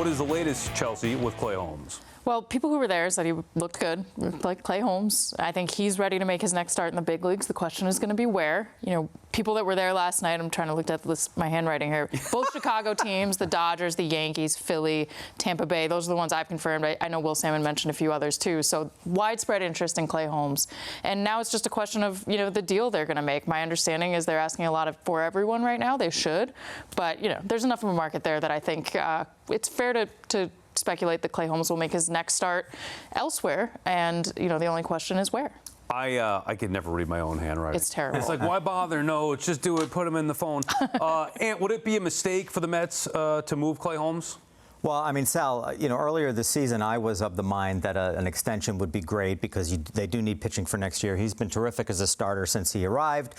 What is the latest, Chelsea, with Clay Holmes? Well, people who were there said he looked good, like Clay Holmes. I think he's ready to make his next start in the big leagues. The question is going to be where. You know, people that were there last night, I'm trying to look at this, my handwriting here. Both Chicago teams, the Dodgers, the Yankees, Philly, Tampa Bay, those are the ones I've confirmed. I know Will Salmon mentioned a few others too. So widespread interest in Clay Holmes. And now it's just a question of, you know, the deal they're going to make. My understanding is they're asking a lot for everyone right now. They should. But, you know, there's enough of a market there that I think it's fair to speculate that Clay Holmes will make his next start elsewhere, and you know the only question is where. I could never read my own handwriting. It's terrible. It's like, why bother? No, just do it. Put him in the phone. And would it be a mistake for the Mets to move Clay Holmes? Well, I mean, Sal, you know, earlier this season, I was of the mind that an extension would be great because they do need pitching for next year. He's been terrific as a starter since he arrived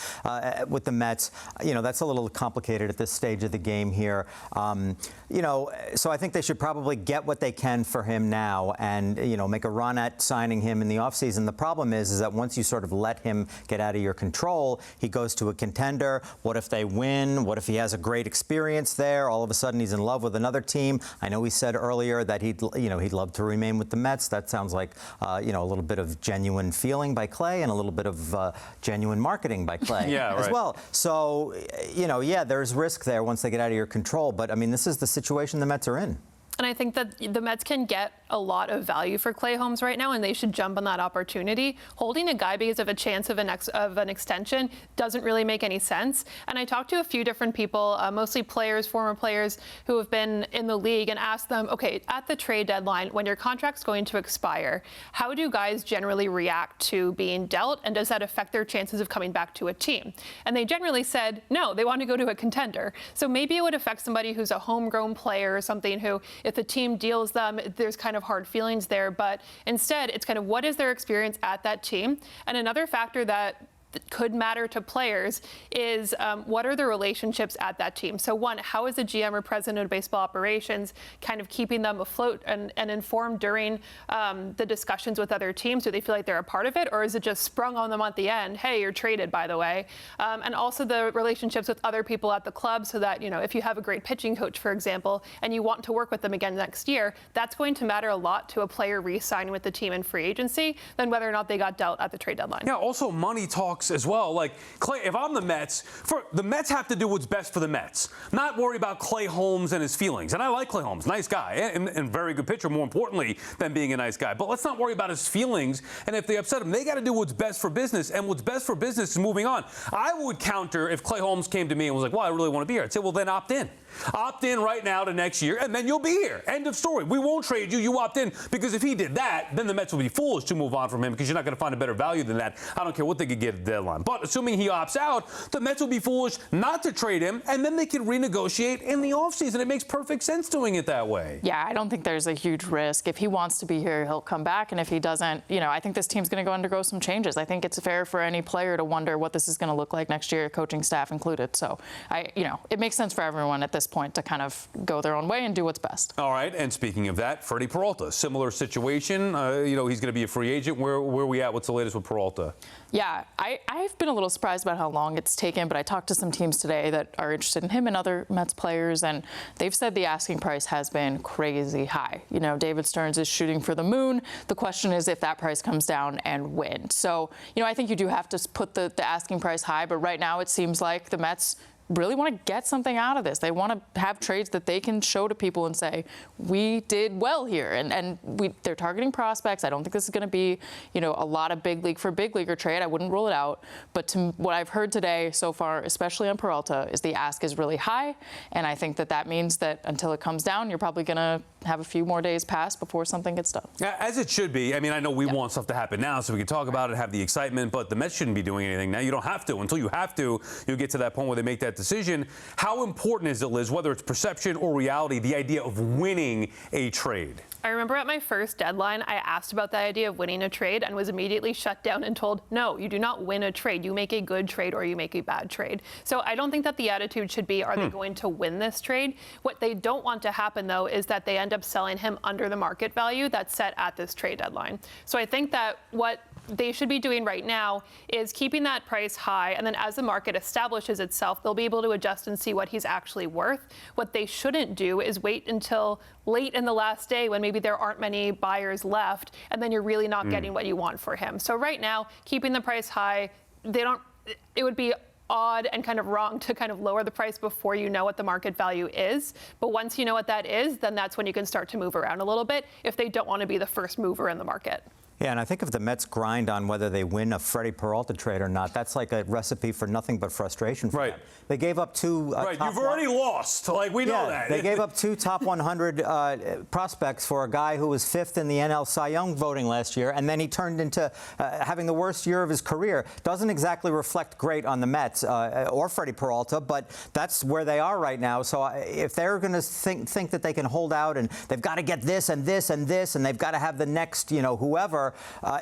with the Mets. You know, that's a little complicated at this stage of the game here. You know, so I think they should probably get what they can for him now and, you know, make a run at signing him in the offseason. The problem is that once you sort of let him get out of your control, he goes to a contender. What if they win? What if he has a great experience there? All of a sudden, he's in love with another team. I know he said earlier that he'd love to remain with the Mets. That sounds like, you know, a little bit of genuine feeling by Clay and a little bit of genuine marketing by Clay as well. So, you know, yeah, there's risk there once they get out of your control. But, I mean, this is the situation the Mets are in. And I think that the Mets can get a lot of value for Clay Holmes right now, and they should jump on that opportunity. Holding a guy because of a chance of an extension doesn't really make any sense. And I talked to a few different people, mostly players, former players who have been in the league, and asked them, okay, at the trade deadline, when your contract's going to expire, how do guys generally react to being dealt, and does that affect their chances of coming back to a team? And they generally said, no, they want to go to a contender. So maybe it would affect somebody who's a homegrown player or something who, if the team deals them, there's kind of hard feelings there. But instead, it's kind of what is their experience at that team? And another factor that could matter to players is what are the relationships at that team? So one, how is the GM or president of baseball operations kind of keeping them afloat and informed during the discussions with other teams? Do they feel like they're a part of it, or is it just sprung on them at the end? Hey, you're traded, by the way. And also the relationships with other people at the club, so that, you know, if you have a great pitching coach, for example, and you want to work with them again next year, that's going to matter a lot to a player re-signing with the team in free agency than whether or not they got dealt at the trade deadline. Yeah, also money talks as well. Like, Clay, if I'm the Mets, the Mets have to do what's best for the Mets, not worry about Clay Holmes and his feelings. And I like Clay Holmes, nice guy, and very good pitcher, more importantly than being a nice guy. But let's not worry about his feelings. And if they upset him, they got to do what's best for business. And what's best for business is moving on. I would counter if Clay Holmes came to me and was like, well, I really want to be here. I'd say, well, then opt in. Opt in right now to next year, and then you'll be here. End of story. We won't trade you. You opt in, because if he did that, then the Mets would be foolish to move on from him, because you're not going to find a better value than that. I don't care what they could get at the deadline. But assuming he opts out, the Mets will be foolish not to trade him, and then they can renegotiate in the offseason. It makes perfect sense doing it that way. Yeah, I don't think there's a huge risk. If he wants to be here, he'll come back. And if he doesn't, you know, I think this team's going to undergo some changes. I think it's fair for any player to wonder what this is going to look like next year, coaching staff included. So, you know, it makes sense for everyone at this point to kind of go their own way and do what's best. All right, and speaking of that, Freddy Peralta, similar situation. You know, he's going to be a free agent. Where are we at? What's the latest with Peralta? Yeah, I've been a little surprised about how long it's taken, but I talked to some teams today that are interested in him and other Mets players, and they've said the asking price has been crazy high. You know, David Stearns is shooting for the moon. The question is if that price comes down and when. So, you know, I think you do have to put the asking price high, but right now it seems like the Mets really want to get something out of this. They want to have trades that they can show to people and say, we did well here. And they're targeting prospects. I don't think this is going to be, you know, a lot of big league for big leaguer trade. I wouldn't rule it out. But to what I've heard today so far, especially on Peralta, is the ask is really high. And I think that means that until it comes down, you're probably going to have a few more days pass before something gets done. Yeah, as it should be. I mean, I know we want stuff to happen now so we can talk about it, have the excitement, but the Mets shouldn't be doing anything now. You don't have to. Until you have to, you'll get to that point where they make that decision. How important is it, Liz, whether it's perception or reality, the idea of winning a trade? I remember at my first deadline, I asked about the idea of winning a trade and was immediately shut down and told, no, you do not win a trade. You make a good trade or you make a bad trade. So I don't think that the attitude should be, are they going to win this trade? What they don't want to happen, though, is that they end up selling him under the market value that's set at this trade deadline. So I think that what they should be doing right now is keeping that price high, and then as the market establishes itself, they'll be able to adjust and see what he's actually worth. What they shouldn't do is wait until late in the last day when maybe there aren't many buyers left, and then you're really not getting what you want for him. So right now, keeping the price high, it would be odd and kind of wrong to kind of lower the price before you know what the market value is. But once you know what that is, then that's when you can start to move around a little bit if they don't want to be the first mover in the market. Yeah, and I think if the Mets grind on whether they win a Freddy Peralta trade or not, that's like a recipe for nothing but frustration for them. They gave up two Right, you've already lost. Like, we know that. They gave up two top 100 prospects for a guy who was 5th in the NL Cy Young voting last year, and then he turned into having the worst year of his career. Doesn't exactly reflect great on the Mets or Freddy Peralta, but that's where they are right now. So if they're going to think that they can hold out and they've got to get this and this and this, and they've got to have the next, whoever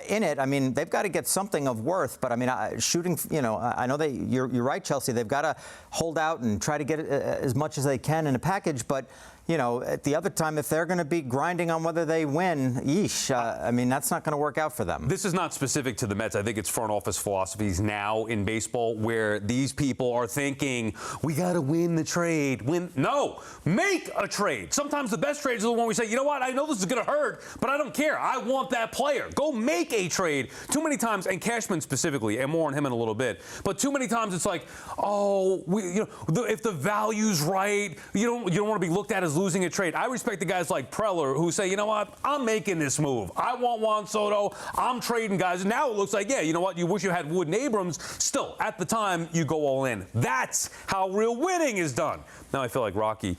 in it, I mean, they've got to get something of worth. But I mean, shooting, I know you're right, Chelsea. They've got to hold out and try to get as much as they can in a package. But at the other time, if they're going to be grinding on whether they win, yeesh, I mean, that's not going to work out for them. This is not specific to the Mets. I think it's front office philosophies now in baseball where these people are thinking, we got to win the trade. No, make a trade. Sometimes the best trades are the one we say, you know what, I know this is going to hurt, but I don't care. I want that player. Go make a trade. Too many times, and Cashman specifically, and more on him in a little bit, but too many times it's like, if the value's right, you don't want to be looked at as losing a trade. I respect the guys like Preller who say, you know what, I'm making this move. I want Juan Soto. I'm trading guys. And now it looks like, yeah, you know what, you wish you had Wood and Abrams. Still, at the time, you go all in. That's how real winning is done. Now I feel like Rocky